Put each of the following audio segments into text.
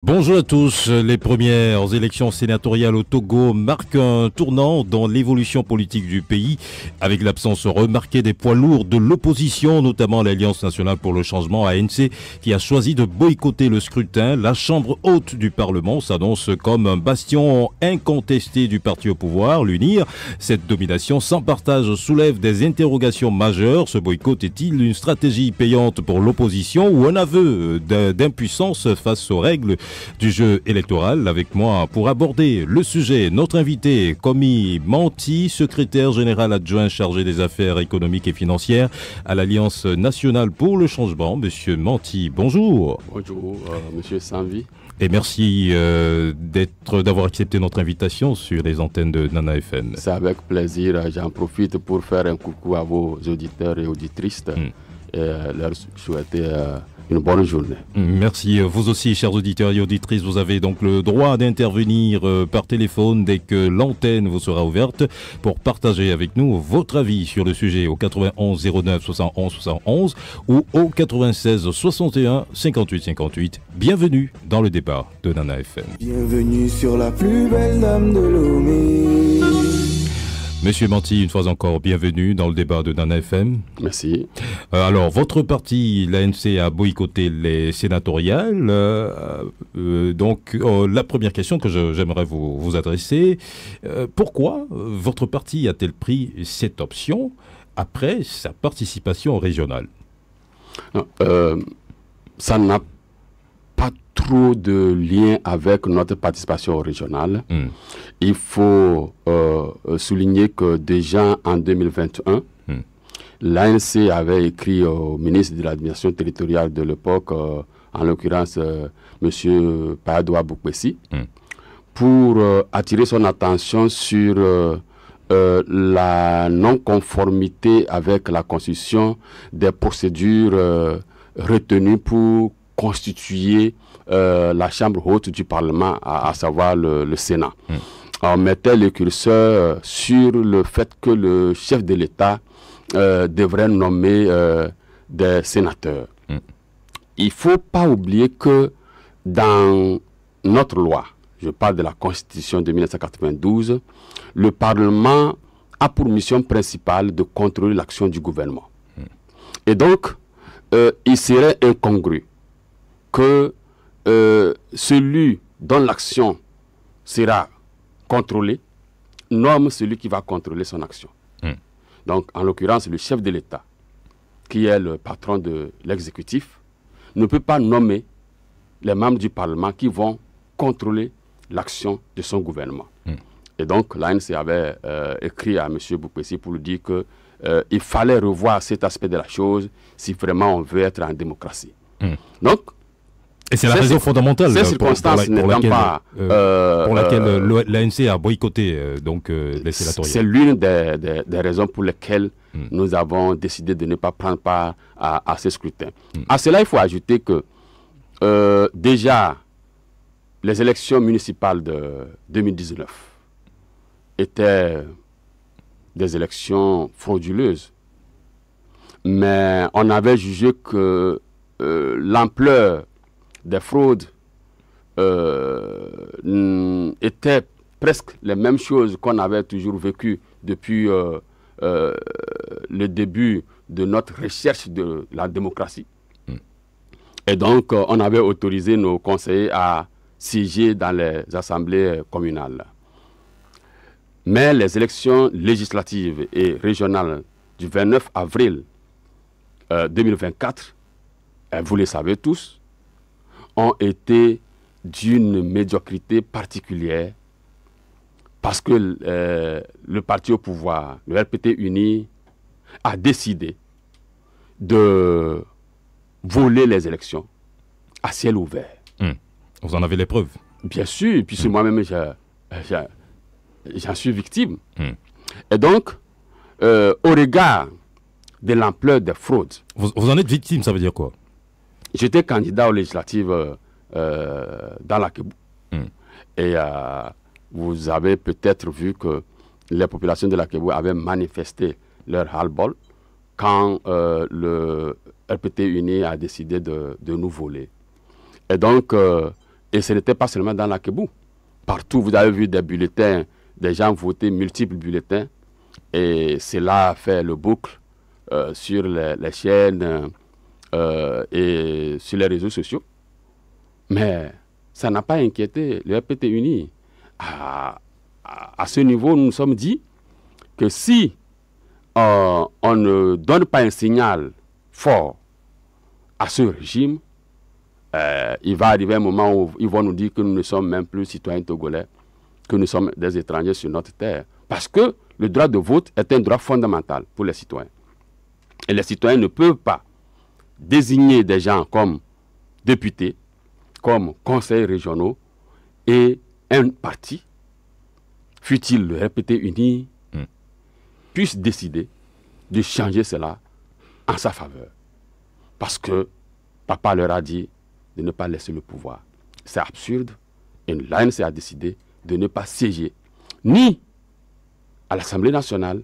Bonjour à tous. Les premières élections sénatoriales au Togo marquent un tournant dans l'évolution politique du pays, avec l'absence remarquée des poids lourds de l'opposition, notamment l'Alliance nationale pour le changement ANC, qui a choisi de boycotter le scrutin. La Chambre haute du Parlement s'annonce comme un bastion incontesté du parti au pouvoir, l'UNIR. Cette domination sans partage soulève des interrogations majeures. Ce boycott est-il une stratégie payante pour l'opposition ou un aveu d'impuissance face aux règles du jeu électoral? Avec moi pour aborder le sujet, notre invité, Komi Manti, secrétaire général adjoint chargé des affaires économiques et financières à l'Alliance nationale pour le changement. Monsieur Manti, bonjour. Bonjour, monsieur Sanvi. Et merci d'avoir accepté notre invitation sur les antennes de Nana FM. C'est avec plaisir. J'en profite pour faire un coucou à vos auditeurs et auditrices et leur souhaiter une bonne journée. Merci. Vous aussi, chers auditeurs et auditrices, vous avez donc le droit d'intervenir par téléphone dès que l'antenne vous sera ouverte pour partager avec nous votre avis sur le sujet au 91 09 71 71 ou au 96 61 58 58. Bienvenue dans le débat de Nana FM. Bienvenue sur la plus belle dame de Lomé. Monsieur Manti, une fois encore, bienvenue dans le débat de Nana FM. Merci. Alors, votre parti, l'ANC, a boycotté les sénatoriales. La première question que j'aimerais vous adresser, pourquoi votre parti a-t-il pris cette option après sa participation régionale? Non, ça n'a pas trop de lien avec notre participation régionale. Il faut souligner que déjà en 2021, l'ANC avait écrit au ministre de l'administration territoriale de l'époque, en l'occurrence M. Payadoua Boukwesi, pour attirer son attention sur la non-conformité avec la Constitution des procédures retenues pour constituer la Chambre haute du Parlement, à savoir le Sénat. On mettait le curseur sur le fait que le chef de l'État devrait nommer des sénateurs. Il ne faut pas oublier que dans notre loi, je parle de la Constitution de 1992, le Parlement a pour mission principale de contrôler l'action du gouvernement. Et donc, il serait incongru que celui dont l'action sera contrôlée nomme celui qui va contrôler son action. Donc, en l'occurrence, le chef de l'État, qui est le patron de l'exécutif, ne peut pas nommer les membres du Parlement qui vont contrôler l'action de son gouvernement. Et donc, l'ANC avait écrit à M. Boukwesi pour lui dire qu'il fallait revoir cet aspect de la chose si vraiment on veut être en démocratie. Donc, et c'est la raison fondamentale pour laquelle l'ANC a boycotté les sénatoriales. C'est l'une des raisons pour lesquelles nous avons décidé de ne pas prendre part à ce scrutin. À cela, il faut ajouter que déjà, les élections municipales de 2019 étaient des élections frauduleuses. Mais on avait jugé que l'ampleur des fraudes étaient presque les mêmes choses qu'on avait toujours vécues depuis le début de notre recherche de la démocratie. Et donc, on avait autorisé nos conseillers à siéger dans les assemblées communales. Mais les élections législatives et régionales du 29 avril 2024, vous le savez tous, ont été d'une médiocrité particulière parce que le parti au pouvoir, le RPT uni, a décidé de voler les élections à ciel ouvert. Vous en avez les preuves? Bien sûr, puis moi-même, j'en suis victime. Et donc, au regard de l'ampleur des fraudes... Vous en êtes victime, ça veut dire quoi? J'étais candidat aux législatives dans la Kébou. Et vous avez peut-être vu que les populations de la Kébou avaient manifesté leur ras-le-bol quand le RPT uni a décidé de nous voler. Et donc, Et ce n'était pas seulement dans la Kébou. Partout, vous avez vu des bulletins, des gens voter multiples bulletins. Et cela fait le boucle sur les chaînes et sur les réseaux sociaux. Mais ça n'a pas inquiété le RPT uni. À ce niveau, nous nous sommes dit que si on ne donne pas un signal fort à ce régime, il va arriver un moment où ils vont nous dire que nous ne sommes même plus citoyens togolais, que nous sommes des étrangers sur notre terre. Parce que le droit de vote est un droit fondamental pour les citoyens. Et les citoyens ne peuvent pas désigner des gens comme députés, comme conseillers régionaux et un parti, fût-il le RPT uni, puisse décider de changer cela en sa faveur. Parce que papa leur a dit de ne pas laisser le pouvoir. C'est absurde. Et l'ANC a décidé de ne pas siéger ni à l'Assemblée nationale,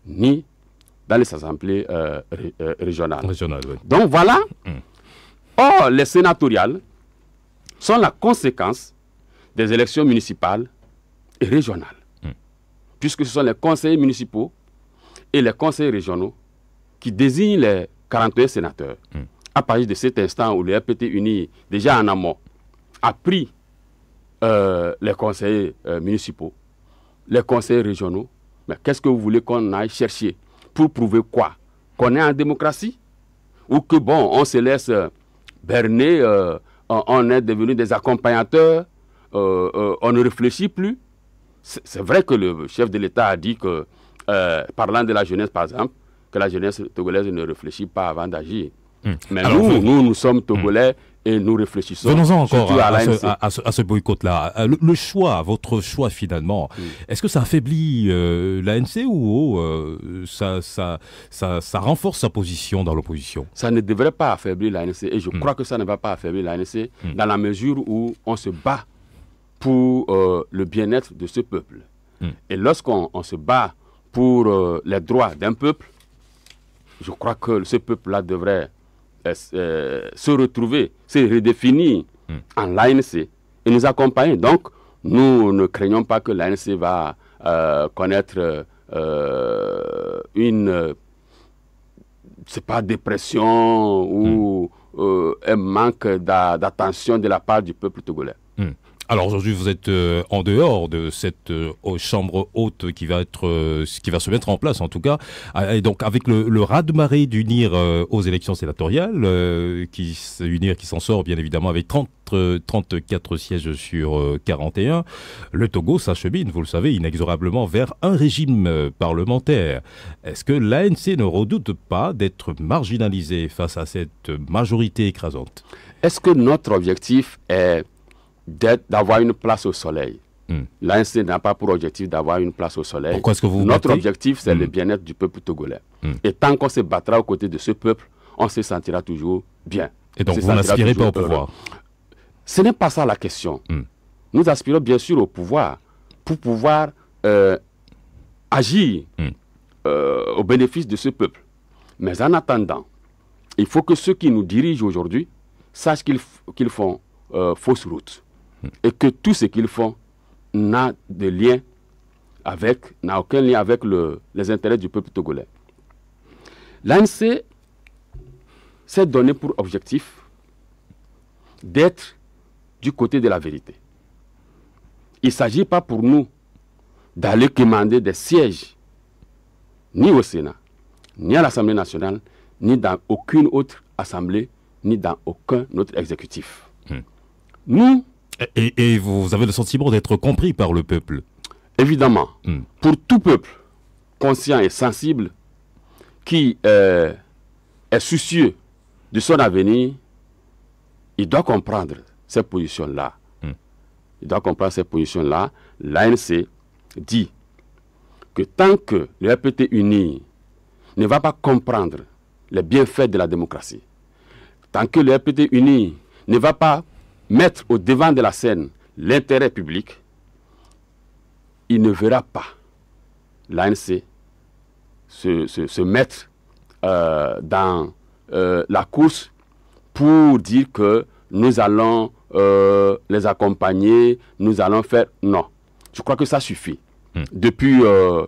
ni dans les assemblées régionales. Oui. Donc voilà. Or, les sénatoriales sont la conséquence des élections municipales et régionales. Puisque ce sont les conseillers municipaux et les conseillers régionaux qui désignent les 41 sénateurs. À partir de cet instant où le RPT uni, déjà en amont, a pris les conseillers municipaux, les conseillers régionaux, mais qu'est-ce que vous voulez qu'on aille chercher? Pour prouver quoi? Qu'on est en démocratie? Ou que bon, on se laisse berner, on est devenu des accompagnateurs, on ne réfléchit plus? C'est vrai que le chef de l'État a dit que, parlant de la jeunesse par exemple, que la jeunesse togolaise ne réfléchit pas avant d'agir. Mais alors, nous sommes togolais et nous réfléchissons. Venons-en encore à ce boycott-là. Le choix, votre choix finalement, est-ce que ça affaiblit l'ANC ou ça renforce sa position dans l'opposition? Ça ne devrait pas affaiblir l'ANC et je crois que ça ne va pas affaiblir l'ANC dans la mesure où on se bat pour le bien-être de ce peuple. Et lorsqu'on se bat pour les droits d'un peuple, je crois que ce peuple-là devrait se retrouver, se redéfinir en l'ANC et nous accompagner. Donc, nous ne craignons pas que l'ANC va connaître une dépression ou un manque d'attention de la part du peuple togolais. Alors aujourd'hui, vous êtes en dehors de cette chambre haute qui va se mettre en place en tout cas. Et donc avec le raz-de-marée d'UNIR aux élections sénatoriales, UNIR qui s'en sort bien évidemment avec 34 sièges sur 41, le Togo s'achemine, vous le savez, inexorablement vers un régime parlementaire. Est-ce que l'ANC ne redoute pas d'être marginalisé face à cette majorité écrasante? Est-ce que notre objectif est d'avoir une place au soleil? L'ANC n'a pas pour objectif d'avoir une place au soleil. Pourquoi est-ce que vous Notre objectif, c'est le bien-être du peuple togolais. Et tant qu'on se battra aux côtés de ce peuple, on se sentira toujours bien. Et donc vous n'aspirez pas au pouvoir? Ce n'est pas ça la question. Nous aspirons bien sûr au pouvoir pour pouvoir agir au bénéfice de ce peuple. Mais en attendant, il faut que ceux qui nous dirigent aujourd'hui sachent qu'ils font fausse route. Et que tout ce qu'ils font n'a aucun lien avec les intérêts du peuple togolais. L'ANC s'est donné pour objectif d'être du côté de la vérité. Il ne s'agit pas pour nous d'aller commander des sièges ni au Sénat, ni à l'Assemblée nationale, ni dans aucune autre assemblée, ni dans aucun autre exécutif. Nous... Et vous avez le sentiment d'être compris par le peuple? Évidemment. Pour tout peuple conscient et sensible qui est soucieux de son avenir, il doit comprendre ces positions-là. Il doit comprendre ces positions-là. L'ANC dit que tant que le RPT uni ne va pas comprendre les bienfaits de la démocratie, tant que le RPT uni ne va pas mettre au devant de la scène l'intérêt public, il ne verra pas l'ANC se mettre dans la course pour dire que nous allons les accompagner, nous allons faire... Non, je crois que ça suffit. Depuis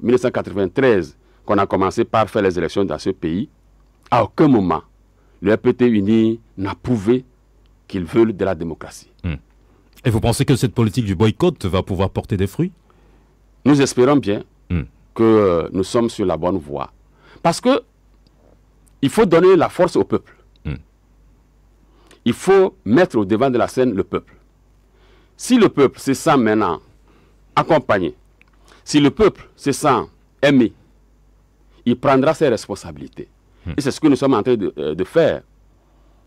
1993, qu'on a commencé par faire les élections dans ce pays, à aucun moment, le RPT uni n'a prouvé qu'ils veulent de la démocratie. Et vous pensez que cette politique du boycott va pouvoir porter des fruits? Nous espérons bien que nous sommes sur la bonne voie. Parce que il faut donner la force au peuple. Il faut mettre au devant de la scène le peuple. Si le peuple se sent maintenant accompagné, si le peuple se sent aimé, il prendra ses responsabilités. Et c'est ce que nous sommes en train de faire.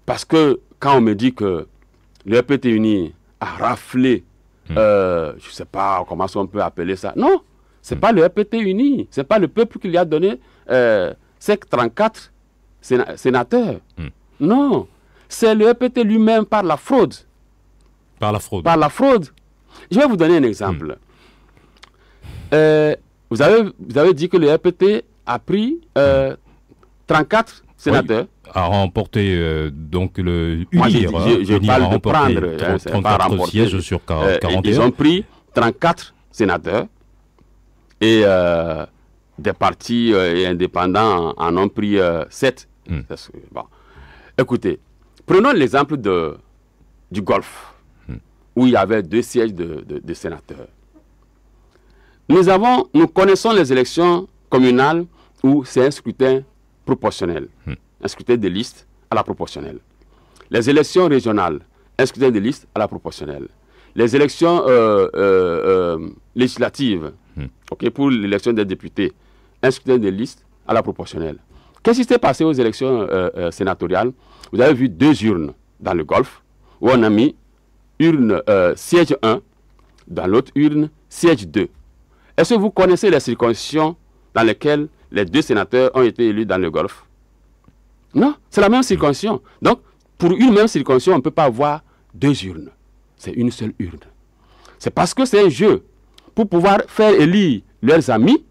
Parce que quand on me dit que le RPT uni a raflé, je ne sais pas comment on peut appeler ça. Non, ce n'est pas le RPT uni, ce n'est pas le peuple qui lui a donné ces 34 sénateurs. Non, c'est le RPT lui-même par la fraude. Par la fraude. Par la fraude. Je vais vous donner un exemple. Vous avez dit que le RPT a pris 34 sénateurs. Oui, a remporté donc le Moi, UNIR. je parle de prendre. 34 sièges sur 41. Ils ont pris 34 sénateurs et des partis et indépendants en ont pris 7. Bon. Écoutez, prenons l'exemple du Golfe, où il y avait 2 sièges de sénateurs. Nous connaissons les élections communales où c'est un scrutin proportionnel, un scrutin de liste à la proportionnelle. Les élections régionales, un scrutin de liste à la proportionnelle. Les élections législatives, pour l'élection des députés, un scrutin de liste à la proportionnelle. Qu'est-ce qui s'est passé aux élections sénatoriales? Vous avez vu 2 urnes dans le Golfe, où on a mis urne siège 1, dans l'autre urne siège 2. Est-ce que vous connaissez les circonscriptions dans lesquelles les 2 sénateurs ont été élus dans le Golfe? Non, c'est la même circonscription. Donc, pour une même circonscription, on ne peut pas avoir 2 urnes. C'est une seule urne. C'est parce que c'est un jeu pour pouvoir faire élire leurs amis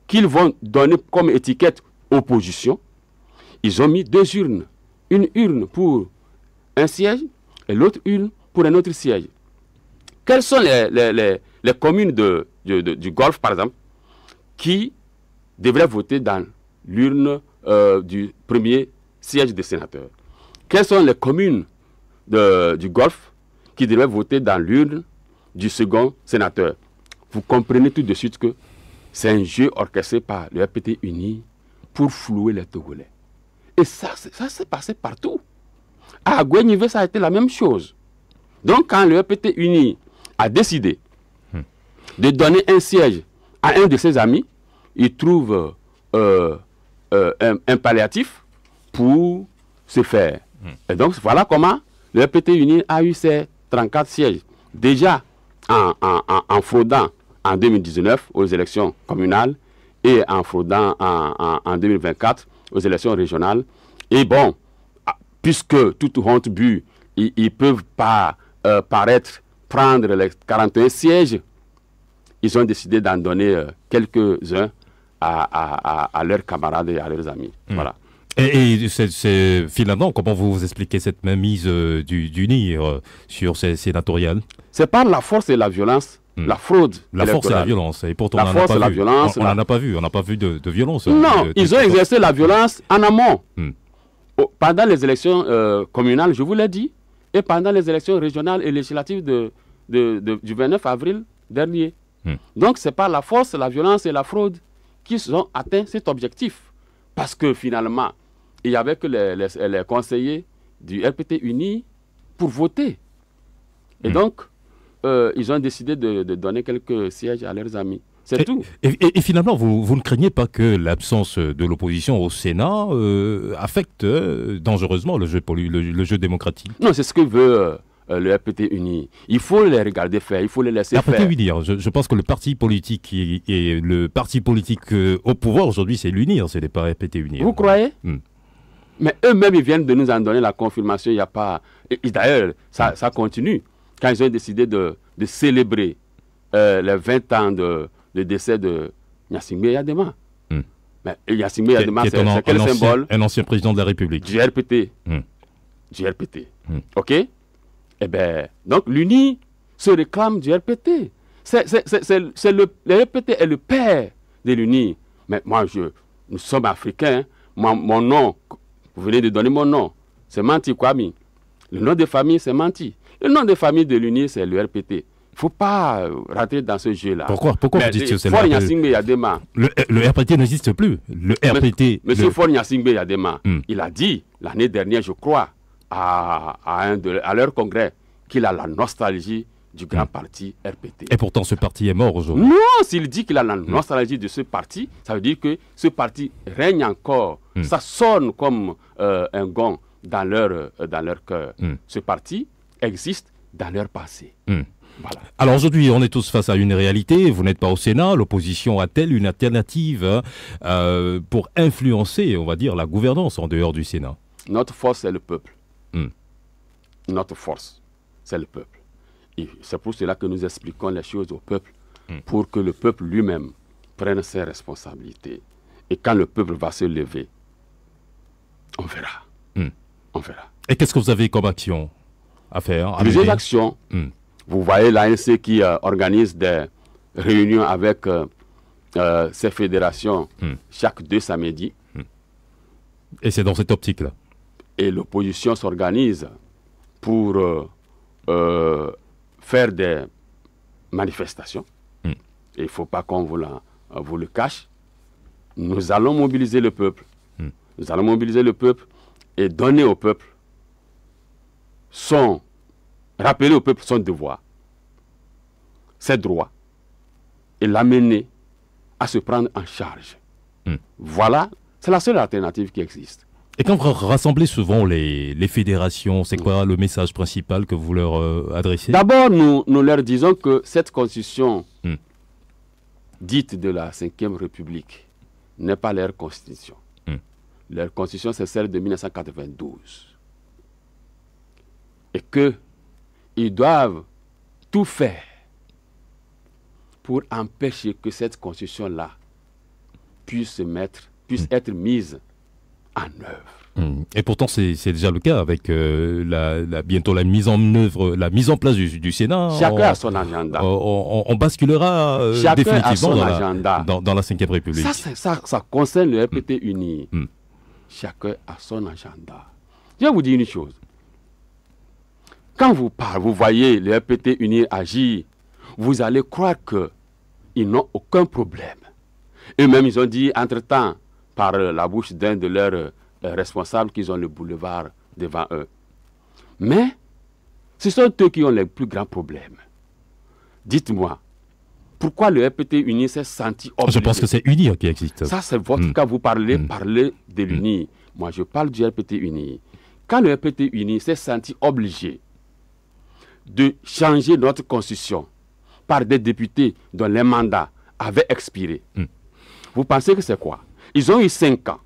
qu'ils vont donner comme étiquette opposition. Ils ont mis 2 urnes. Une urne pour un siège et l'autre urne pour un autre siège. Quelles sont les communes du Golfe, par exemple, qui devraient voter dans l'urne du premier siège de sénateur? Quelles sont les communes du Golfe qui devraient voter dans l'urne du second sénateur? Vous comprenez tout de suite que c'est un jeu orchestré par le RPT uni pour flouer les Togolais. Et ça s'est passé partout. À Guénivé, ça a été la même chose. Donc, quand le RPT uni a décidé de donner un siège à un de ses amis, il trouve un palliatif pour se faire. Et donc, voilà comment le RPT uni a eu ses 34 sièges. Déjà en fraudant en 2019 aux élections communales et en fraudant en 2024 aux élections régionales. Et bon, puisque toute honte but, ils ne peuvent pas prendre les 41 sièges, ils ont décidé d'en donner quelques-uns à leurs camarades et à leurs amis. Voilà. Et c'est finalement, comment vous expliquez cette mainmise du NIR sur ces sénatoriales? C'est par la force et la violence, la fraude. La force et la violence. Et pourtant, la force et la violence. On n'en a pas vu. On n'a pas vu de violence. Non, ils ont exercé la violence en amont. Pendant les élections communales, je vous l'ai dit, et pendant les élections régionales et législatives du 29 avril dernier. Donc, c'est par la force, la violence et la fraude qu'ils ont atteint cet objectif. Parce que finalement, il n'y avait que les conseillers du RPT uni pour voter. Et donc, ils ont décidé de donner quelques sièges à leurs amis. C'est tout. Et finalement, vous ne craignez pas que l'absence de l'opposition au Sénat affecte dangereusement le jeu démocratique? Non, c'est ce que veut le RPT uni. Il faut les regarder faire, il faut les laisser faire. UNIR, je pense que le parti politique et le parti politique au pouvoir aujourd'hui, c'est l'UNIR, ce n'est pas RPT UNIR. Vous croyez? Mais eux-mêmes, ils viennent de nous en donner la confirmation. Il n'y a pas... D'ailleurs, ça continue. Quand ils ont décidé de célébrer les 20 ans de décès de Gnassingbé Eyadema. Mais Gnassingbé Eyadema, c'est quel symbole? Un ancien président de la République. Du RPT. du RPT. OK? Eh bien, donc l'UNI se réclame du RPT. Le RPT est le père de l'UNI. Mais moi, nous sommes africains. Hein. Mon nom, vous venez de donner mon nom, c'est Manti Kwame. Le nom de famille, c'est Manti. Le nom de famille de l'UNI, c'est le RPT. Il ne faut pas rentrer dans ce jeu-là. Pourquoi vous dites que c'est le RPT? Le RPT n'existe plus. Le RPT... Monsieur Faure Gnassingbé Yadema, il a dit l'année dernière, je crois, à leur congrès, qu'il a la nostalgie du grand parti RPT. Et pourtant, ce parti est mort aujourd'hui. Non, s'il dit qu'il a la nostalgie de ce parti, ça veut dire que ce parti règne encore. Ça sonne comme un gong dans leur cœur. Ce parti existe dans leur passé. Voilà. Alors aujourd'hui, on est tous face à une réalité. Vous n'êtes pas au Sénat. L'opposition a-t-elle une alternative pour influencer, on va dire, la gouvernance en dehors du Sénat? Notre force, c'est le peuple. Notre force, c'est le peuple. Et c'est pour cela que nous expliquons les choses au peuple, pour que le peuple lui-même prenne ses responsabilités. Et quand le peuple va se lever, on verra. On verra. Et qu'est-ce que vous avez comme action à faire? Plusieurs actions. Vous voyez l'ANC qui organise des réunions avec ces fédérations chaque 2 samedis. Et c'est dans cette optique-là. Et l'opposition s'organise pour faire des manifestations. Et il ne faut pas qu'on vous le cache. Nous allons mobiliser le peuple. Nous allons mobiliser le peuple et donner au peuple rappeler au peuple son devoir, ses droits, et l'amener à se prendre en charge. Voilà, c'est la seule alternative qui existe. Et quand vous rassemblez souvent les fédérations, c'est quoi le message principal que vous leur adressez? D'abord, nous leur disons que cette constitution dite de la 5e République n'est pas leur constitution. Leur constitution, c'est celle de 1992. Et qu'ils doivent tout faire pour empêcher que cette constitution-là puisse être mise en œuvre. Et pourtant, c'est déjà le cas avec bientôt la mise en place du Sénat. Chacun a son agenda. On basculera définitivement dans la 5e République. Ça concerne le RPT uni. Chacun a son agenda. Je vais vous dire une chose. Quand vous voyez le RPT uni agir, vous allez croire qu'ils n'ont aucun problème. Eux-mêmes, ils ont dit, entre-temps, par la bouche d'un de leurs responsables, qu'ils ont le boulevard devant eux. Mais, ce sont eux qui ont les plus grands problèmes. Dites-moi, pourquoi le RPT uni s'est senti obligé? Je pense que c'est UNI qui existe. Ça, c'est votre cas. Vous parlez de l'UNI. Moi, je parle du RPT uni. Quand le RPT uni s'est senti obligé de changer notre constitution par des députés dont les mandats avaient expiré, vous pensez que c'est quoi? Ils ont eu 5 ans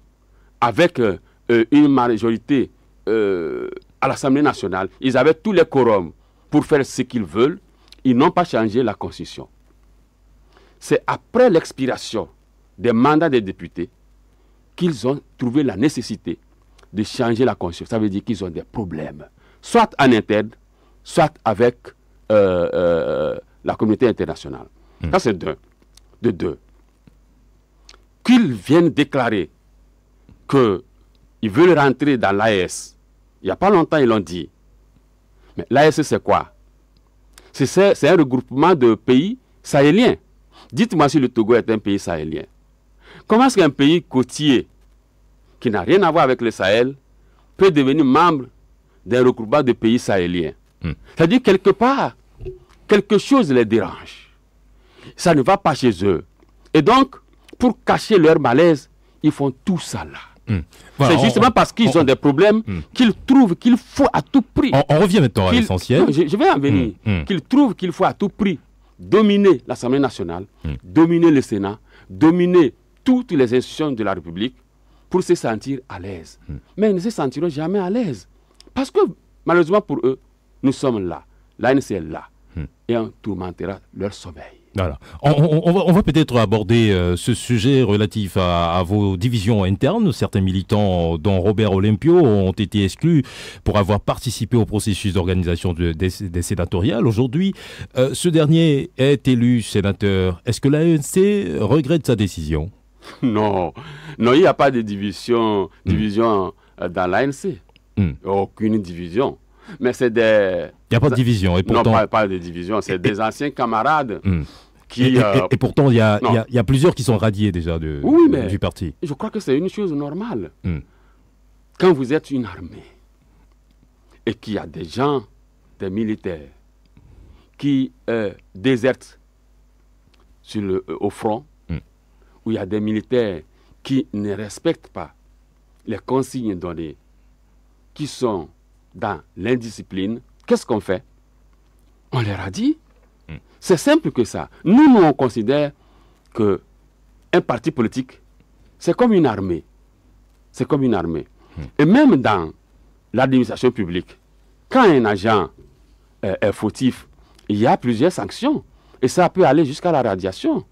avec une majorité à l'Assemblée nationale. Ils avaient tous les quorums pour faire ce qu'ils veulent. Ils n'ont pas changé la constitution. C'est après l'expiration des mandats des députés qu'ils ont trouvé la nécessité de changer la constitution. Ça veut dire qu'ils ont des problèmes, soit en interne, soit avec la communauté internationale. Ça, c'est de deux. Qu'ils viennent déclarer qu'ils veulent rentrer dans l'AES. Il n'y a pas longtemps, ils l'ont dit. Mais l'AES, c'est quoi? C'est un regroupement de pays sahéliens. Dites-moi si le Togo est un pays sahélien. Comment est-ce qu'un pays côtier qui n'a rien à voir avec le Sahel peut devenir membre d'un regroupement de pays sahéliens? C'est-à-dire, quelque part, quelque chose les dérange. Ça ne va pas chez eux. Et donc, pour cacher leur malaise, ils font tout ça là. Voilà, c'est justement parce qu'ils ont des problèmes qu'ils trouvent qu'il faut à tout prix. On revient maintenant à l'essentiel. Je vais en venir. Qu'ils trouvent qu'il faut à tout prix dominer l'Assemblée nationale, dominer le Sénat, dominer toutes les institutions de la République pour se sentir à l'aise. Mais ils ne se sentiront jamais à l'aise. Parce que, malheureusement pour eux, nous sommes là. L'ANC est là. Et on tourmentera leur sommeil. Voilà. On va peut-être aborder ce sujet relatif à vos divisions internes. Certains militants, dont Robert Olympio, ont été exclus pour avoir participé au processus d'organisation des sénatoriales. Aujourd'hui, ce dernier est élu sénateur. Est-ce que l'ANC regrette sa décision? Non, non, il n'y a pas de division dans l'ANC. Aucune division. Mais c'est des... Il n'y a pas de division. Et pourtant... Non, pas de division. C'est des anciens camarades qui... Et pourtant, il y a plusieurs qui sont radiés déjà du parti. Je crois que c'est une chose normale. Quand vous êtes une armée et qu'il y a des gens, des militaires, qui désertent au front, où il y a des militaires qui ne respectent pas les consignes données, qui sont dans l'indiscipline, qu'est-ce qu'on fait? On leur a dit. C'est simple que ça. Nous, on considère qu'un parti politique, c'est comme une armée. C'est comme une armée. Et même dans l'administration publique, quand un agent est fautif, il y a plusieurs sanctions. Et ça peut aller jusqu'à la radiation.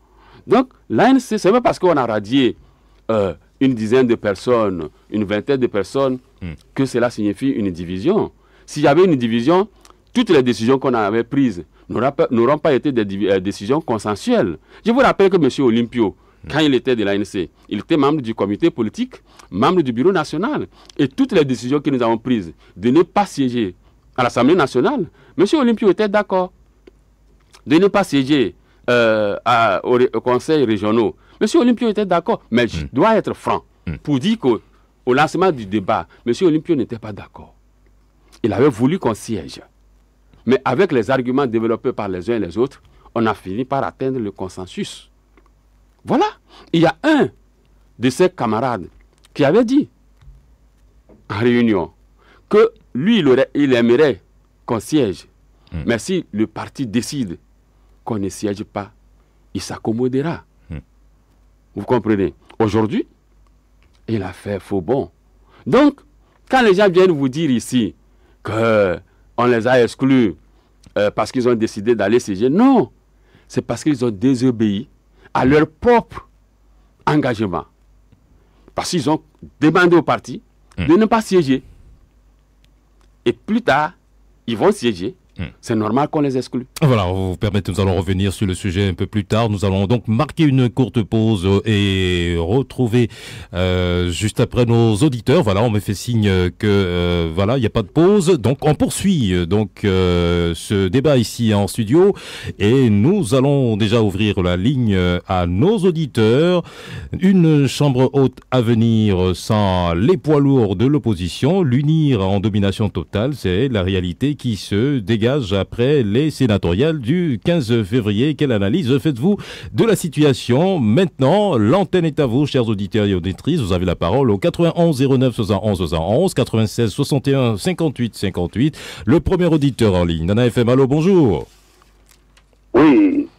Donc, l'ANC, c'est même parce qu'on a radié une dizaine de personnes, une vingtaine de personnes, que cela signifie une division. S'il y avait une division, toutes les décisions qu'on avait prises n'auront pas été des décisions consensuelles. Je vous rappelle que M. Olympio, quand il était de l'ANC, il était membre du comité politique, membre du bureau national. Et toutes les décisions que nous avons prises de ne pas siéger à l'Assemblée nationale, M. Olympio était d'accord. De ne pas siéger au conseil régionaux, M. Olympio était d'accord. Mais je dois être franc pour dire qu'au lancement du débat, M. Olympio n'était pas d'accord. Il avait voulu qu'on siège. Mais avec les arguments développés par les uns et les autres, on a fini par atteindre le consensus. Voilà. Il y a un de ses camarades qui avait dit en réunion que lui, il aimerait qu'on siège. Mais si le parti décide qu'on ne siège pas, il s'accommodera. Vous comprenez? Aujourd'hui, il a fait faux bond. Donc, quand les gens viennent vous dire ici qu'on les a exclus parce qu'ils ont décidé d'aller siéger, non, c'est parce qu'ils ont désobéi à leur propre engagement. Parce qu'ils ont demandé au parti de ne pas siéger. Et plus tard, ils vont siéger. C'est normal qu'on les exclue. Voilà, on vous permet, nous allons revenir sur le sujet un peu plus tard. Nous allons donc marquer une courte pause et retrouver juste après nos auditeurs. Voilà, on me fait signe que voilà, il n'y a pas de pause. Donc on poursuit ce débat ici en studio et nous allons déjà ouvrir la ligne à nos auditeurs. Une chambre haute à venir sans les poids lourds de l'opposition. L'unir en domination totale, c'est la réalité qui se dégage après les sénatoriales du 15 février. Quelle analyse faites-vous de la situation? Maintenant, l'antenne est à vous, chers auditeurs et auditrices. Vous avez la parole au 91 09 71 71, 96 61 58 58. Le premier auditeur en ligne, Nana FM. Allô, bonjour. Oui,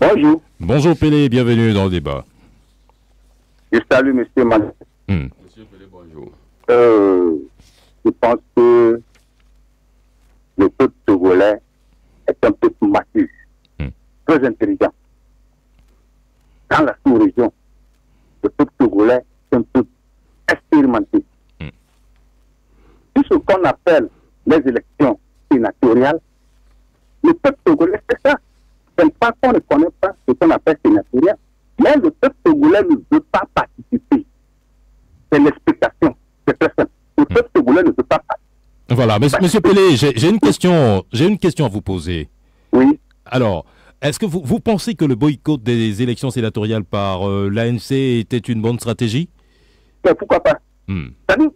bonjour. Bonjour Pelé, bienvenue dans le débat. Je salue M. Mal. Monsieur Pelé, bonjour. Je pense que le peuple togolais est un peuple mature, très intelligent. Dans la sous-région, le peuple togolais est un peuple expérimenté. Tout ce qu'on appelle les élections sénatoriales, le peuple togolais fait ça. Ce n'est pas qu'on ne connaît pas ce qu'on appelle sénatorial, mais le peuple togolais ne veut pas participer. C'est l'explication. C'est très simple. Le peuple togolais ne veut pas participer. Voilà, Monsieur Pelé, j'ai une question à vous poser. Oui. Alors, est-ce que vous pensez que le boycott des élections sénatoriales par l'ANC était une bonne stratégie? Mais pourquoi pas? C'est-à-dire,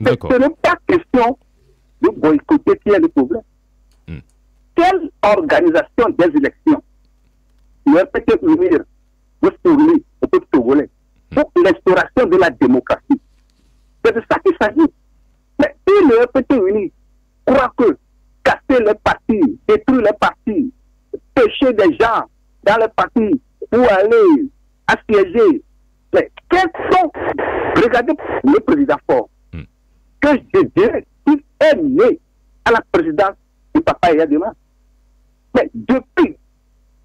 D'accord. ce n'est pas question de boycotter qui est le problème. Quelle organisation des élections doit peut-être unir le souris au peuple togolais pour l'instauration de la démocratie? C'est de ça qu'il s'agit. Mais si le RPT uni croit que casser les partis, détruire les partis, pêcher des gens dans les partis pour aller assiéger, mais quels sont, regardez le président Fort, que je dirais qu'il est né à la présidence du papa Yadema. Mais depuis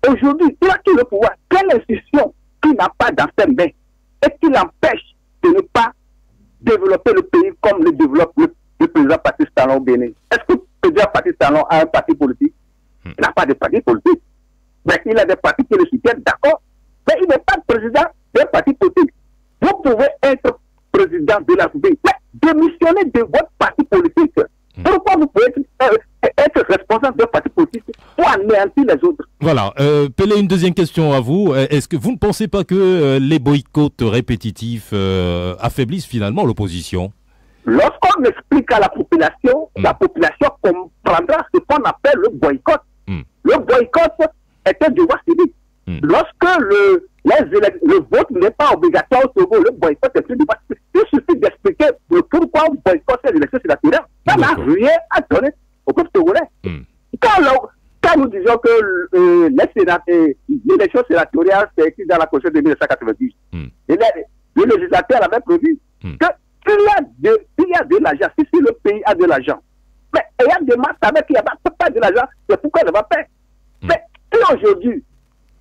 aujourd'hui, il a tout le pouvoir. Quelle institution qui n'a pas dans ses mains et qui l'empêche de ne pas développer le pays comme le développe le président Patrice Talon au Bénin? Est-ce que le président Patrice Talon a un parti politique? Il n'a pas de parti politique. Mais il a des partis qui le soutiennent, d'accord. Mais il n'est pas président d'un parti politique. Vous pouvez être président de la République, mais démissionner de votre parti politique. Pourquoi vous pouvez être responsable d'un parti politique pour anéantir les autres? Voilà. Pelé, une deuxième question à vous. Est-ce que vous ne pensez pas que les boycotts répétitifs affaiblissent finalement l'opposition? Lorsqu'on explique à la population comprendra ce qu'on appelle le boycott. Le boycott est un devoir civique. Lorsque le vote n'est pas obligatoire au Togo, le boycott est un devoir civique. Il suffit d'expliquer pourquoi on boycotte ces élections sénatoriales. Ça n'a rien à donner au peuple togolais. Quand nous disons que l'élection sénatoriale, c'est écrit dans la Constitution de 1990, et le législateur avait prévu que s'il y a de l'argent, si le pays a de l'argent, mais il y a des masses avec qui il n'y a pas de l'argent, c'est pourquoi il ne va pas faire. Mais si aujourd'hui,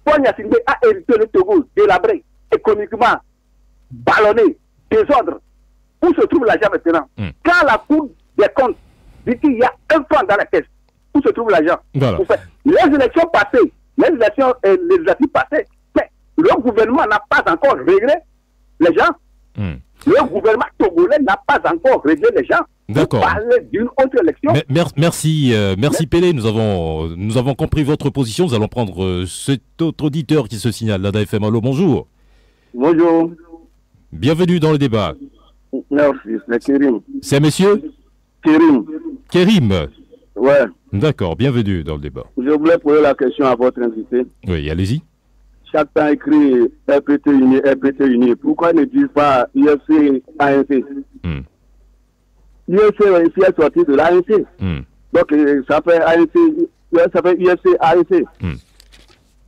Paul Yassine a hérité le Togo délabré, économiquement, ballonné, désordre, où se trouve l'argent maintenant? Quand la Cour des comptes dit qu'il y a un franc dans la caisse, où se trouve l'argent? Voilà. Les élections passées, les élections législatives passées, mais le gouvernement n'a pas encore réglé les gens. Le gouvernement togolais n'a pas encore réglé les gens. D'accord. Parler d'une autre élection. Merci Pelé, nous avons compris votre position. Nous allons prendre cet autre auditeur qui se signale, Nana FM. Allô, bonjour. Bonjour. Bienvenue dans le débat. Merci, c'est Kérim. C'est monsieur Kérim. Kérim. Ouais. D'accord, bienvenue dans le débat. Je voulais poser la question à votre invité. Oui, allez-y. Chaque temps écrit RPT uni, RPT uni. Pourquoi ne disent pas UFC, ANC? UFC est sorti de l'ANC. Donc ça fait ANC, ça fait UFC, ANC.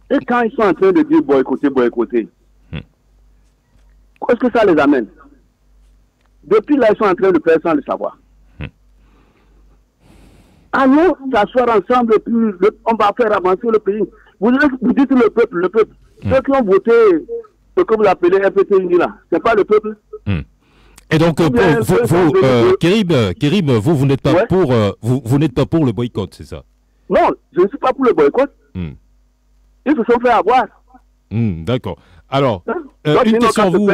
Et quand ils sont en train de dire boycotter, est-ce que ça les amène? Depuis là, ils sont en train de faire sans le savoir. Allons s'asseoir ensemble, puis on va faire avancer le pays. Vous dites le peuple. Ceux qui ont voté ce que vous appelez RPT uni là, c'est pas le peuple. Et donc, Kérim, vous n'êtes pas pour, vous n'êtes pas pour le boycott, c'est ça? Non, je ne suis pas pour le boycott. Ils se sont fait avoir. D'accord. Alors, donc, une question à vous.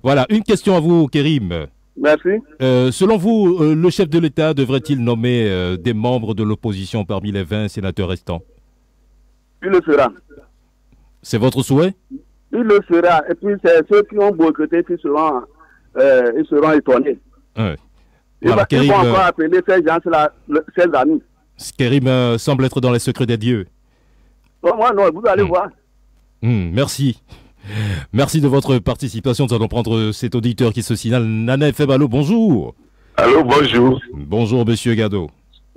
Voilà, une question à vous, Kérim. Merci. Selon vous, le chef de l'État devrait-il nommer des membres de l'opposition parmi les 20 sénateurs restants? Il le fera. C'est votre souhait? Il le fera. Et puis, c'est ceux qui ont boycotté qui seront, ils seront étonnés. Ouais. Ils vont encore appeler ces gens-là, ces amis. Kérim semble être dans les secrets des dieux. Non, moi, non, vous allez voir. Merci. Merci de votre participation. Nous allons prendre cet auditeur qui se signale. Nana FM, allô, bonjour. Allô, bonjour. Bonjour, monsieur Gado.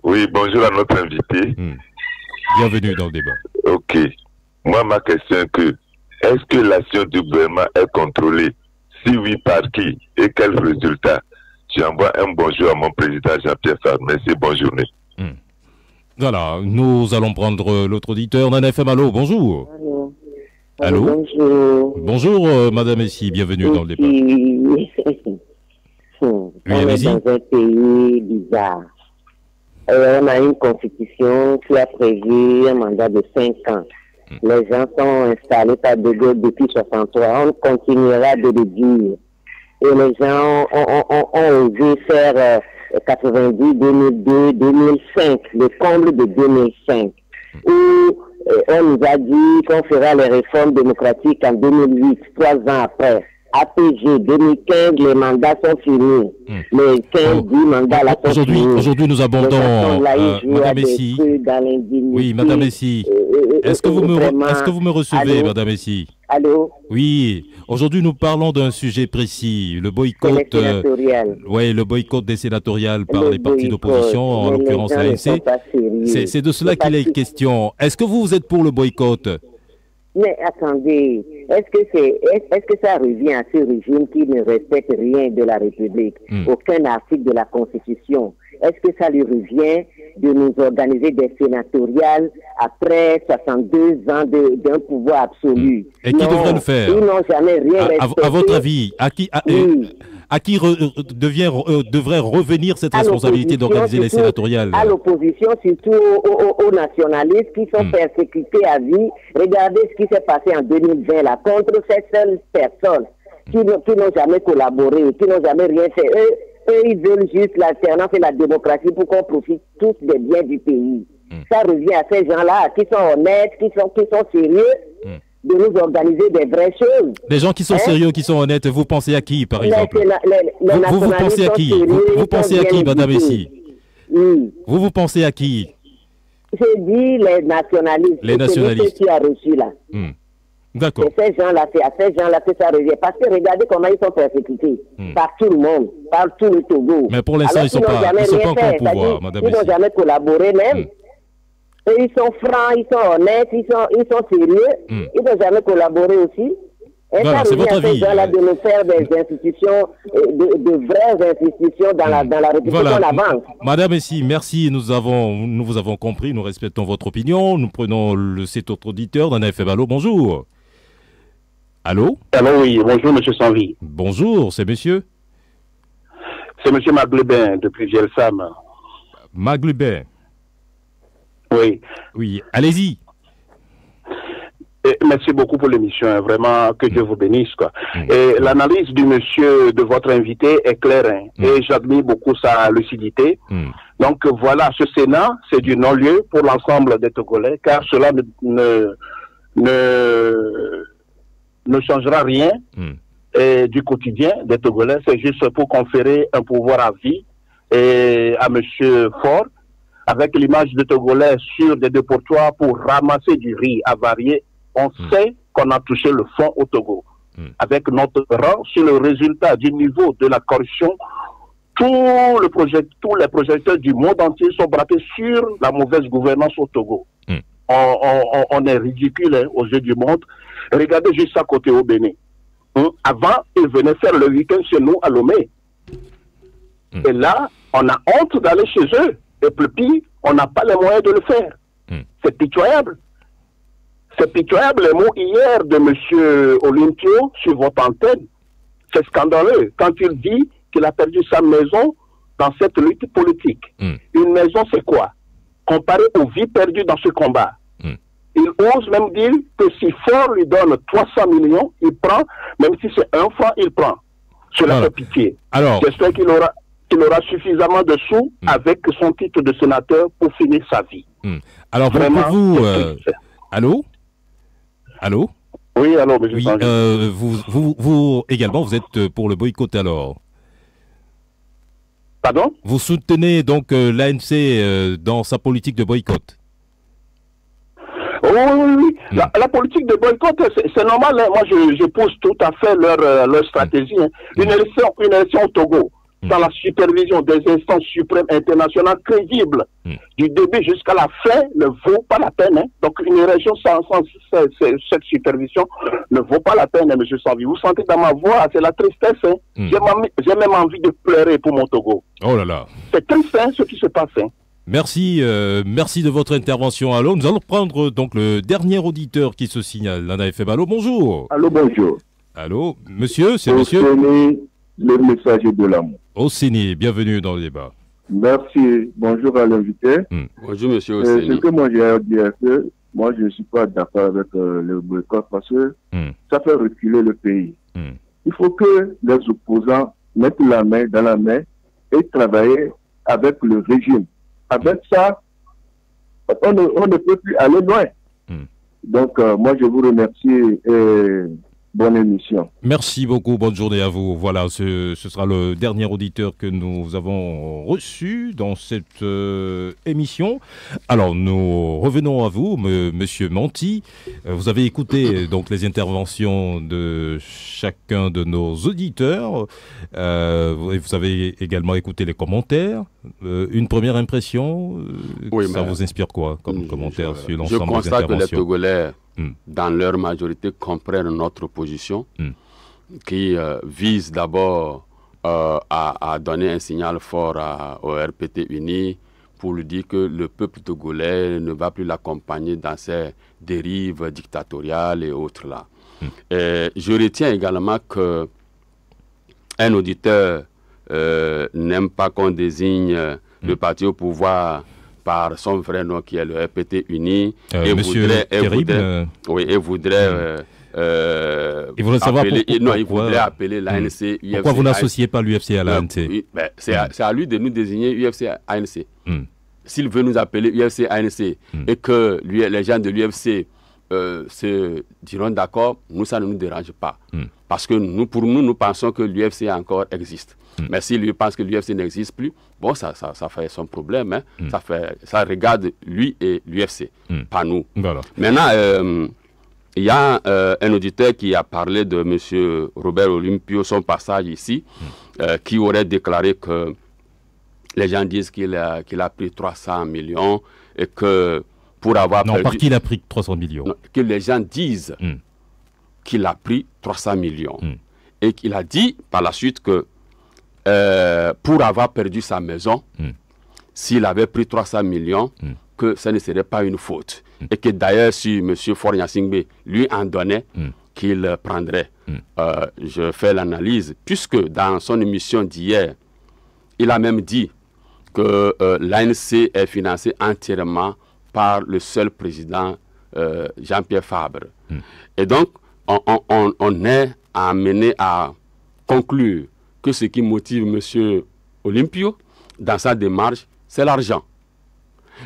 Oui, bonjour à notre invité. Bienvenue dans le débat. Ok. Moi, ma question est que, est-ce que l'action du gouvernement est contrôlée? Si oui, par qui? Et quel résultat? J'envoie un bonjour à mon président Jean-Pierre Favre. Merci, bonne journée. Voilà, nous allons prendre l'autre auditeur. Nana FM, allô, bonjour. Allô. Bonjour. Bonjour, madame Essie, bienvenue dans le débat. Oui, allez-y. On est dans un pays bizarre. On a une constitution qui a prévu un mandat de 5 ans. Les gens sont installés par De Gaulle depuis 63. On continuera de le dire. Et les gens ont osé faire 90, 2002, 2005, le comble de 2005, où on nous a dit qu'on fera les réformes démocratiques en 2008, 3 ans après. APG 2015, les mandats sont finis. Les 15-10 mandats là sont finis. Aujourd'hui, nous abordons Madame Essie. Oui, Madame Essie. Est-ce que vous me recevez, allô? Madame Essie? Allô? Oui. Aujourd'hui, nous parlons d'un sujet précis, le boycott. Oui, le boycott des sénatoriales par les partis d'opposition, en l'occurrence l'ANC. C'est de cela qu'il est question. Est-ce que vous êtes pour le boycott? Mais attendez, est-ce que ça revient à ce régime qui ne respecte rien de la République, aucun article de la Constitution? Est-ce que ça lui revient de nous organiser des sénatoriales après 62 ans d'un pouvoir absolu? Et qui devrait le faire? Ils n'ont jamais rien respecté. À votre avis, à qui devrait revenir cette responsabilité d'organiser les sénatoriales? À l'opposition, surtout aux nationalistes qui sont persécutés à vie. Regardez ce qui s'est passé en 2020 là, contre ces seules personnes qui n'ont jamais collaboré, qui n'ont jamais rien fait. Eux, ils veulent juste l'alternance et la démocratie pour qu'on profite tous des biens du pays. Ça revient à ces gens-là qui sont honnêtes, qui sont sérieux, de nous organiser des vraies choses. Les gens qui sont sérieux, qui sont honnêtes, vous pensez à qui, par exemple? Vous pensez à qui? Vous pensez à qui, madame Essi? Vous pensez à qui? J'ai dit les nationalistes. Les nationalistes. Qui a reçu là. D'accord. C'est à ces gens-là que ça revient. Parce que regardez comment ils sont persécutés par tout le monde, par tout le Togo. Mais pour l'instant, ils ne sont pas encore au pouvoir, madame Essi. Ils n'ont jamais collaboré même. Et ils sont francs, ils sont honnêtes, ils sont sérieux. Ils n'ont jamais collaboré aussi. Et voilà, c'est votre avis. Là, de nous faire des institutions, de vraies institutions dans la République qu'on avance. Madame Essi, merci, nous vous avons compris, nous respectons votre opinion. Nous prenons cet autre auditeur d'un FM. Allô, bonjour. Allô? Allô, oui, bonjour, monsieur Sanvi. Bonjour, c'est monsieur? C'est monsieur Maglubin, depuis Vielle-Sam. Maglubin. Oui. Oui, allez-y. Merci beaucoup pour l'émission, hein. Vraiment, que Dieu vous bénisse, quoi. Et l'analyse du monsieur, de votre invité, est claire, hein. Et j'admire beaucoup sa lucidité. Donc voilà, ce Sénat, c'est du non-lieu pour l'ensemble des Togolais, car cela ne changera rien du quotidien des Togolais. C'est juste pour conférer un pouvoir à vie à monsieur Faure, avec l'image de Togolais sur des dépotoirs pour ramasser du riz avarié. On sait qu'on a touché le fond au Togo. Avec notre rang sur le résultat du niveau de la corruption, tous les projecteurs du monde entier sont braqués sur la mauvaise gouvernance au Togo. On est ridicule, hein, aux yeux du monde. Regardez juste à côté au Bénin. Avant, ils venaient faire le week-end chez nous à Lomé. Et là, on a honte d'aller chez eux. Et puis pire, on n'a pas les moyens de le faire. C'est pitoyable. C'est pitoyable les mots hier de M. Olympio sur votre antenne. C'est scandaleux quand il dit qu'il a perdu sa maison dans cette lutte politique. Une maison, c'est quoi? Comparé aux vies perdues dans ce combat. Il ose même dire que si Ford lui donne 300 millions, il prend, même si c'est un franc, il prend. Cela fait pitié. J'espère qu'il aura suffisamment de sous avec son titre de sénateur pour finir sa vie. Alors, vraiment, pour vous... Allô? Allô? Oui, allô, monsieur vous également, vous êtes pour le boycott alors? Pardon? Vous soutenez donc l'ANC dans sa politique de boycott? Oui. La politique de boycott, c'est normal. Hein. Moi, je pousse tout à fait leur stratégie. Hein. Une élection au Togo, dans la supervision des instances suprêmes internationales crédibles, du début jusqu'à la fin, ne vaut pas la peine. Hein. Donc, une région sans cette supervision ne vaut pas la peine, hein, M. Sanvi. Vous sentez dans ma voix, c'est la tristesse. Hein. J'ai même envie de pleurer pour mon Togo. Oh là là. C'est triste, hein, ce qui se passe. Hein. Merci, merci de votre intervention. Allô, nous allons prendre donc le dernier auditeur qui se signale. Nana FM. Allô, bonjour. Allô, bonjour. Allô, monsieur, c'est monsieur le messager de l'amour. Osseni, bienvenue dans le débat. Merci, bonjour à l'invité. Bonjour monsieur Osseni. Ce que moi j'ai à dire, que moi je ne suis pas d'accord avec le boycott parce que ça fait reculer le pays. Il faut que les opposants mettent la main dans la main et travailler avec le régime. Avec ça, on ne peut plus aller loin. Donc, moi, je vous remercie et bonne émission. Merci beaucoup, bonne journée à vous. Voilà, ce sera le dernier auditeur que nous avons reçu dans cette émission. Alors, nous revenons à vous, monsieur Manti. Vous avez écouté donc les interventions de chacun de nos auditeurs. Vous avez également écouté les commentaires. Une première impression, ça vous inspire quoi comme commentaire sur l'ensemble des interventions? Je constate que les Togolais dans leur majorité, comprennent notre position, qui vise d'abord à donner un signal fort au RPT uni pour lui dire que le peuple togolais ne va plus l'accompagner dans ses dérives dictatoriales et autres là. Je retiens également que un auditeur n'aime pas qu'on désigne le parti au pouvoir par son vrai nom qui est le RPT uni et voudrait savoir il voudrait appeler l'ANC UFC. Pourquoi vous n'associez pas l'UFC à l'ANC? C'est à lui de nous désigner UFC ANC. S'il veut nous appeler UFC ANC et que les gens de l'UFC se diront d'accord, nous, ça ne nous dérange pas. Parce que pour nous pensons que l'UFC encore existe. Mais s'il lui pense que l'UFC n'existe plus, bon, ça fait son problème. Hein. Ça regarde lui et l'UFC, pas nous. Voilà. Maintenant, il y a un auditeur qui a parlé de M. Robert Olympio, son passage ici, qui aurait déclaré que les gens disent qu'il a pris 300 millions et que pour avoir perdu... par qui il a pris 300 millions? Non, que les gens disent qu'il a pris 300 millions. Et qu'il a dit par la suite que pour avoir perdu sa maison, s'il avait pris 300 millions, que ce ne serait pas une faute. Et que d'ailleurs, si M. Faure Gnassingbé lui en donnait, qu'il prendrait. Je fais l'analyse, puisque dans son émission d'hier, il a même dit que l'ANC est financée entièrement par le seul président Jean-Pierre Fabre. Et donc, on est amené à conclure que ce qui motive M. Olympio dans sa démarche, c'est l'argent.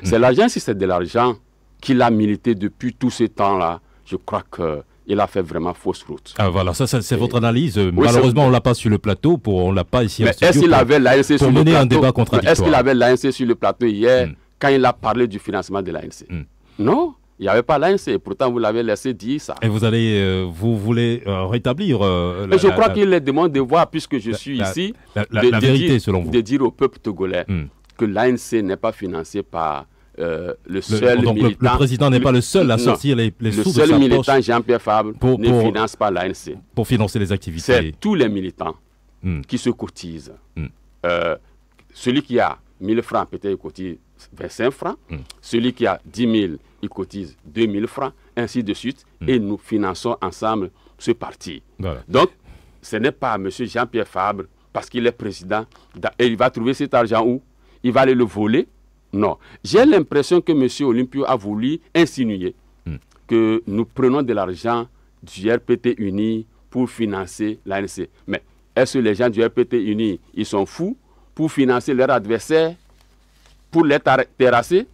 C'est l'argent, si c'est de l'argent qu'il a milité depuis tout ce temps-là, je crois qu'il a fait vraiment fausse route. Ah voilà, ça c'est votre analyse. Oui, malheureusement, on ne l'a pas sur le plateau, on ne l'a pas ici en studio. Est-ce qu'il avait l'ANC sur le plateau? Un débat contradictoire. Est-ce qu'il avait l'ANC sur le plateau hier quand il a parlé du financement de l'ANC? Non, il n'y avait pas l'ANC, pourtant vous l'avez laissé dire ça. Et vous voulez rétablir je crois qu'il est de mon devoir, puisque je suis ici, la vérité selon vous. De dire au peuple togolais que l'ANC n'est pas financé par le seul militant. Le président n'est pas le seul à sortir les sous de sa poche. Le seul militant, Jean-Pierre Fabre, ne finance pas l'ANC. Pour financer les activités. C'est tous les militants qui se cotisent. Celui qui a 1000 francs, peut-être il cotise 25 francs. Celui qui a 10 000, il cotise 2000 francs, ainsi de suite. Et nous finançons ensemble ce parti. Voilà. Donc, ce n'est pas M. Jean-Pierre Fabre, parce qu'il est président, et il va trouver cet argent où? Il va aller le voler? Non. J'ai l'impression que M. Olympio a voulu insinuer que nous prenons de l'argent du RPT uni pour financer l'ANC. Mais est-ce que les gens du RPT uni, ils sont fous pour financer leurs adversaires, pour les terrasser?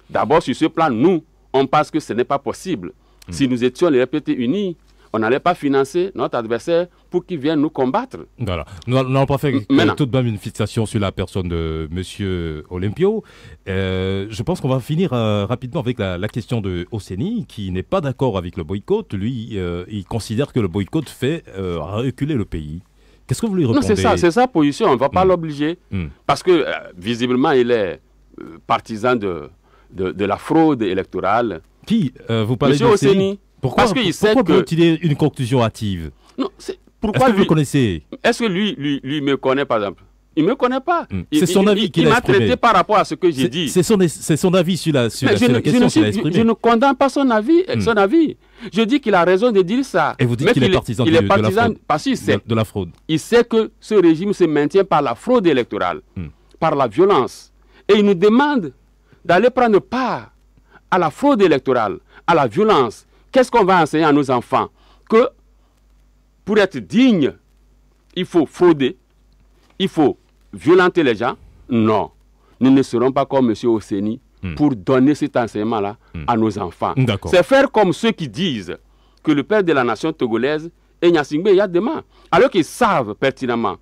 D'abord, sur ce plan, nous, on pense que ce n'est pas possible. Si nous étions les RPT unis, on n'allait pas financer notre adversaire pour qu'il vienne nous combattre. Voilà. Nous n'avons pas fait tout de même une fixation sur la personne de M. Olympio. Je pense qu'on va finir rapidement avec la question de Oseni, qui n'est pas d'accord avec le boycott. Lui, il considère que le boycott fait reculer le pays. Qu'est-ce que vous lui répondez? Non, c'est sa position. On ne va pas l'obliger. Parce que, visiblement, il est partisan de la fraude électorale. Qui vous parlez de Oseni? Pourquoi peut-il une conclusion hâtive? Non, pourquoi est-ce que vous le connaissez? Est-ce que lui me connaît, par exemple? Il ne me connaît pas. C'est son avis qu'il a exprimé. Il m'a traité par rapport à ce que j'ai dit. C'est son avis sur la question qu'il a exprimée. Je ne condamne pas son avis. Je dis qu'il a raison de dire ça. Et vous dites qu'il est partisan de la fraude. Parce qu'il sait, de la fraude. Il sait que ce régime se maintient par la fraude électorale, par la violence. Et il nous demande d'aller prendre part à la fraude électorale, à la violence. Qu'est-ce qu'on va enseigner à nos enfants? Que pour être digne, il faut frauder, il faut violenter les gens? Non. Nous ne serons pas comme M. Oseni pour donner cet enseignement-là à nos enfants. C'est faire comme ceux qui disent que le père de la nation togolaise est Gnassingbé Yadema, alors qu'ils savent pertinemment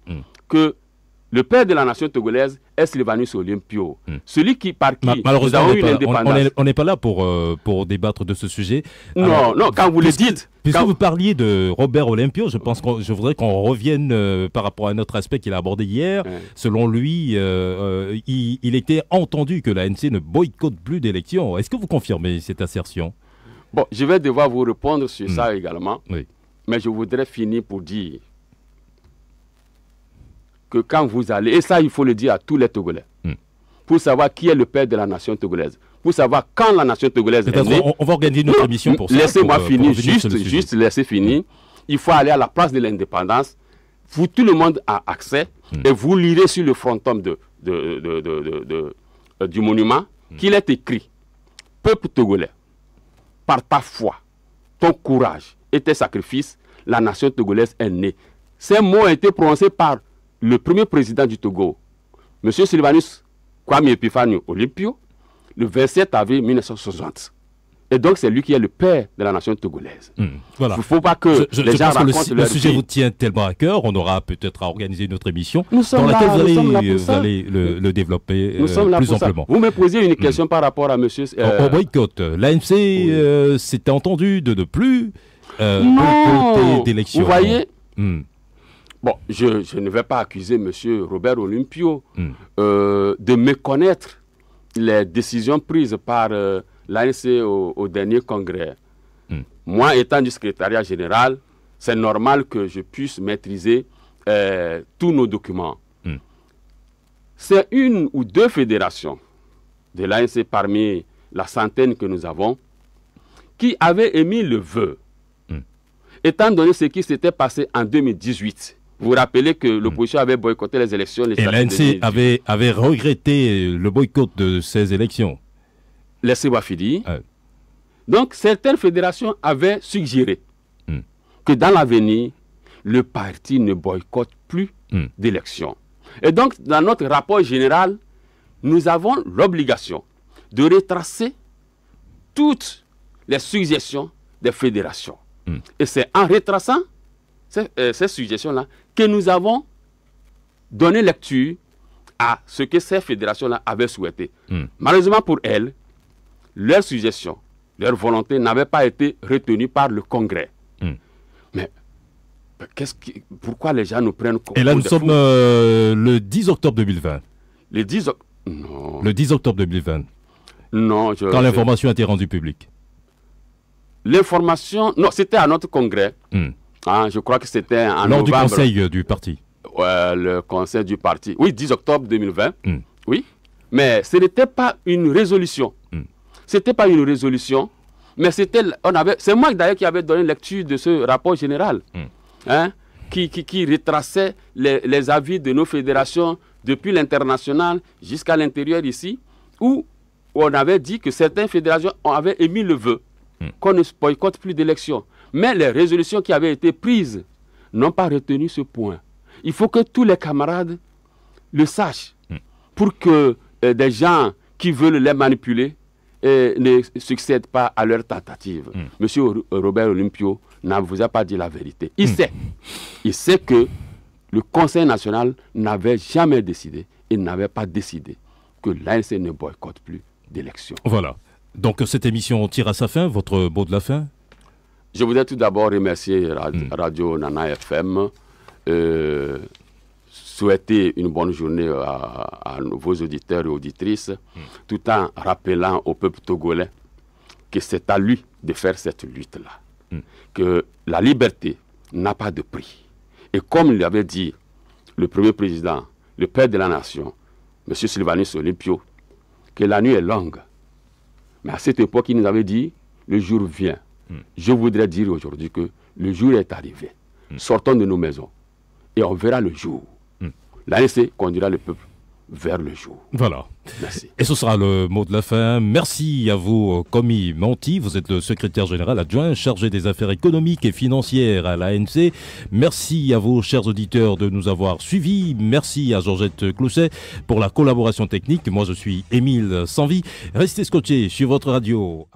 que le père de la nation togolaise est Sylvanus Olympio. Celui par qui nous avons eu l'indépendance. On n'est pas là pour débattre de ce sujet. Non, quand vous le dites. Puisque vous parliez de Robert Olympio, je voudrais qu'on revienne par rapport à un autre aspect qu'il a abordé hier. Selon lui, il était entendu que l'ANC ne boycotte plus d'élections. Est-ce que vous confirmez cette assertion? Bon, je vais devoir vous répondre sur ça également. Oui. Mais je voudrais finir pour dire que quand vous allez, et ça il faut le dire à tous les Togolais, pour savoir qui est le père de la nation togolaise, pour savoir quand la nation togolaise est née. On va organiser notre émission pour ça. Laissez-moi finir, juste laisser finir. Il faut aller à la place de l'indépendance. Tout le monde a accès et vous lirez sur le fronton du monument qu'il est écrit: peuple togolais, par ta foi, ton courage et tes sacrifices, la nation togolaise est née. Ces mots ont été prononcés par le premier président du Togo, M. Sylvanus Kwame Epiphane Olympio, le 27 avril 1960. Et donc, c'est lui qui est le père de la nation togolaise. Voilà. Il ne faut pas que les gens racontent le sujet vous tient tellement à cœur, on aura peut-être à organiser une autre émission dans laquelle vous allez le développer plus amplement. Vous me posez une question par rapport à monsieur... Au boycott. L'ANC s'était entendu de ne plus boycotter d'élections. Vous voyez Bon, je ne vais pas accuser monsieur Robert Olympio de méconnaître les décisions prises par... l'ANC au dernier congrès. Moi, étant du secrétariat général, c'est normal que je puisse maîtriser tous nos documents. C'est une ou deux fédérations de l'ANC parmi la centaine que nous avons qui avaient émis le vœu, étant donné ce qui s'était passé en 2018. Vous vous rappelez que l'opposition avait boycotté les élections. Et l'ANC avait regretté le boycott de ces élections. Laissez-moi finir. Donc, certaines fédérations avaient suggéré que dans l'avenir, le parti ne boycotte plus d'élections. Et donc, dans notre rapport général, nous avons l'obligation de retracer toutes les suggestions des fédérations. Et c'est en retraçant ces suggestions-là que nous avons donné lecture à ce que ces fédérations-là avaient souhaité. Malheureusement pour elles, leurs suggestions, leur volonté n'avaient pas été retenues par le Congrès. Mais pourquoi les gens nous prennent comme... Et là, nous sommes le 10 octobre 2020. Le 10 octobre... Non. Le 10 octobre 2020. Non, quand l'information a été rendue publique. L'information... Non, c'était à notre Congrès. Je crois que c'était en lors novembre. Du conseil du parti. Le conseil du parti. Oui, 10 octobre 2020. Oui. Mais ce n'était pas une résolution. C'était pas une résolution, mais c'était, c'est moi d'ailleurs qui avait donné lecture de ce rapport général, qui retraçait les avis de nos fédérations depuis l'international jusqu'à l'intérieur ici, où on avait dit que certaines fédérations avaient émis le vœu qu'on ne boycotte plus d'élections. Mais les résolutions qui avaient été prises n'ont pas retenu ce point. Il faut que tous les camarades le sachent, pour que des gens qui veulent les manipuler ne succèdent pas à leur tentative. Monsieur Robert Olympio ne vous a pas dit la vérité. Il sait que le Conseil national n'avait jamais décidé et n'avait pas décidé que l'ANC ne boycotte plus d'élections. Voilà. Donc cette émission tire à sa fin. Votre mot de la fin? Je voudrais tout d'abord remercier Radio Nana FM, souhaiter une bonne journée à vos auditeurs et auditrices, tout en rappelant au peuple togolais que c'est à lui de faire cette lutte-là. Que la liberté n'a pas de prix. Et comme l'avait dit le premier président, le père de la nation, M. Sylvanus Olympio, que la nuit est longue. Mais à cette époque, il nous avait dit, le jour vient. Je voudrais dire aujourd'hui que le jour est arrivé. Sortons de nos maisons et on verra le jour. L'ANC conduira le peuple vers le jour. Voilà. Merci. Et ce sera le mot de la fin. Merci à vous, Komi Monti. Vous êtes le secrétaire général adjoint chargé des affaires économiques et financières à l'ANC. Merci à vous, chers auditeurs, de nous avoir suivis. Merci à Georgette Clousset pour la collaboration technique. Moi, je suis Émile Sanvi. Restez scotchés sur votre radio.